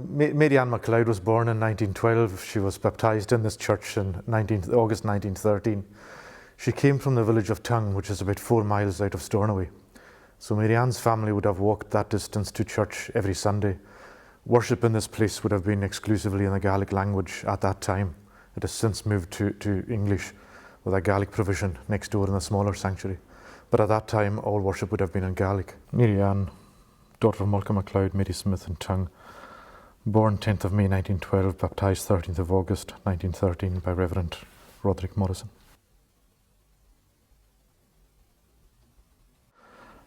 Mary Anne MacLeod was born in 1912. She was baptised in this church in August 1913. She came from the village of Tong, which is about 4 miles out of Stornoway. So Mary Anne's family would have walked that distance to church every Sunday. Worship in this place would have been exclusively in the Gaelic language at that time. It has since moved to English with a Gaelic provision next door in a smaller sanctuary. But at that time, all worship would have been in Gaelic. Mary Anne, daughter of Malcolm MacLeod, Mary Smith and Tong, born 10th of May 1912, baptised 13th of August 1913 by Reverend Roderick Morrison.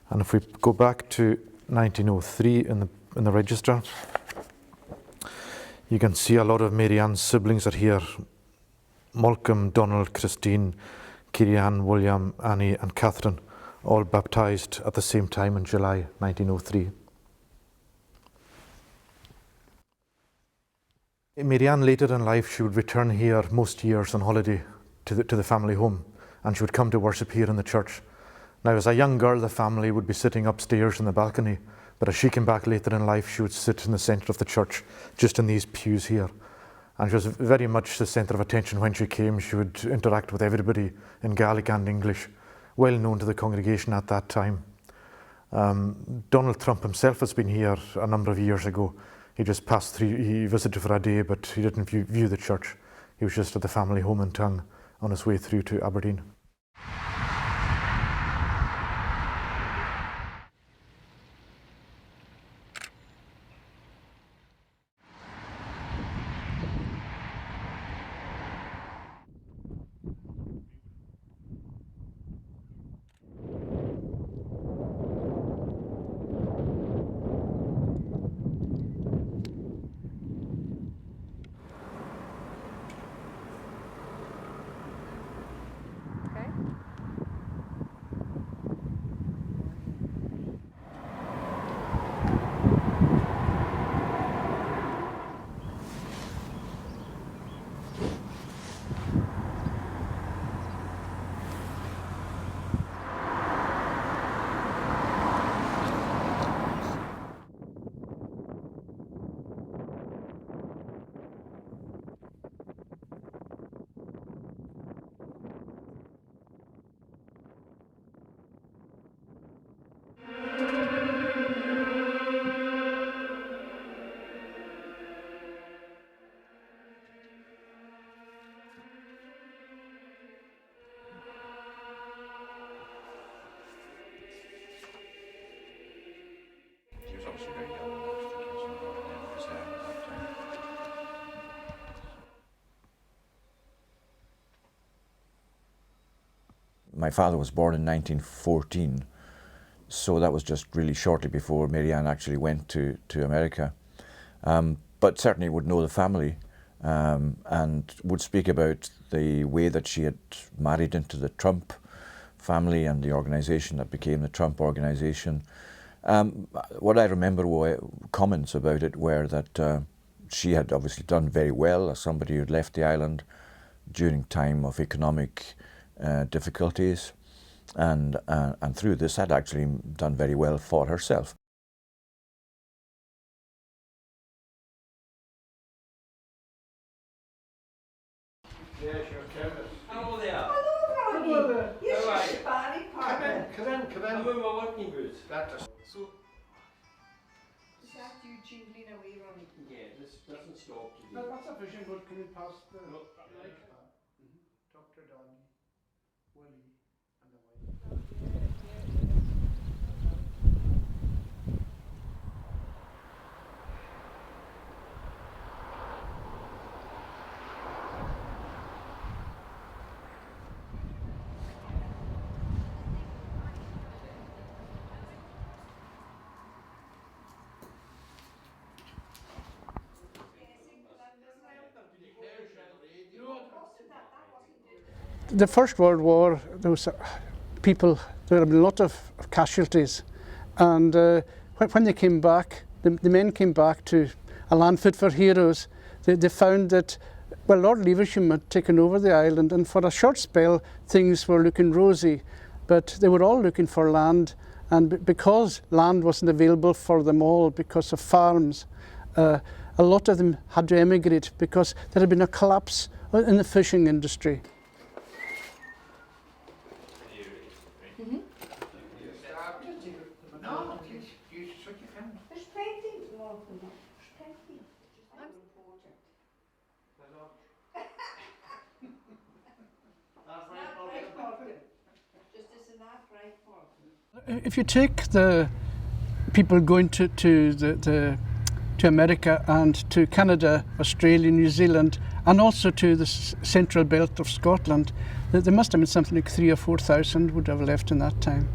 And if we go back to 1903 in the register, you can see a lot of Mary Anne's siblings are here. Malcolm, Donald, Christine, Kirianne, William, Annie and Catherine, all baptised at the same time in July 1903. Mary Anne later in life, she would return here most years on holiday to the family home, and she would come to worship here in the church. Now, as a young girl, the family would be sitting upstairs in the balcony, but as she came back later in life, she would sit in the centre of the church, just in these pews here. And she was very much the centre of attention when she came. She would interact with everybody in Gaelic and English, well known to the congregation at that time. Donald Trump himself has been here a number of years ago. He just passed through, he visited for a day, but he didn't view the church. He was just at the family home in Tong on his way through to Aberdeen. My father was born in 1914, so that was just really shortly before Mary Anne actually went to America. But certainly would know the family and would speak about the way that she had married into the Trump family and the organisation that became the Trump organisation. What I remember comments about it were that she had obviously done very well as somebody who had left the island during time of economic difficulties, and through this had actually done very well for herself. Hello there. Hello, Ronnie. Yes, How are it's you? Barry Parker. Come in. I'm in my working boots. So, is that you jingling away, Ronnie? Yeah, this doesn't stop today. No, that's a vision board coming past the Like that. Dr. Donny, Willie, and the wife. The First World War, there was people, there had been a lot of casualties, and when they came back, the men came back to a land fit for heroes. They found that, well, Lord Leversham had taken over the island, and for a short spell things were looking rosy, but they were all looking for land, and because land wasn't available for them all because of farms, a lot of them had to emigrate because there had been a collapse in the fishing industry. There's plenty more than that. There's plenty. I'm important. Not right important. Just isn't that right important? If you take the people going to America and to Canada, Australia, New Zealand, and also to the central belt of Scotland, there must have been something like 3,000 or 4,000 would have left in that time.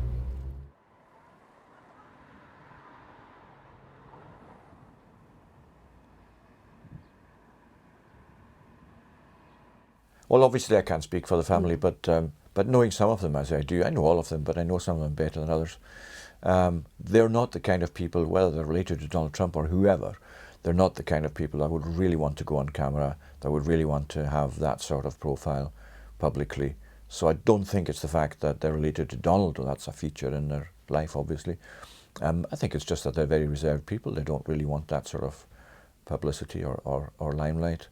Well, obviously I can't speak for the family, but knowing some of them as I do, I know all of them, but I know some of them better than others. They're not the kind of people, whether they're related to Donald Trump or whoever, they're not the kind of people that would really want to go on camera, that would really want to have that sort of profile publicly. So I don't think it's the fact that they're related to Donald, or that's a feature in their life, obviously. I think it's just that they're very reserved people. They don't really want that sort of publicity or limelight.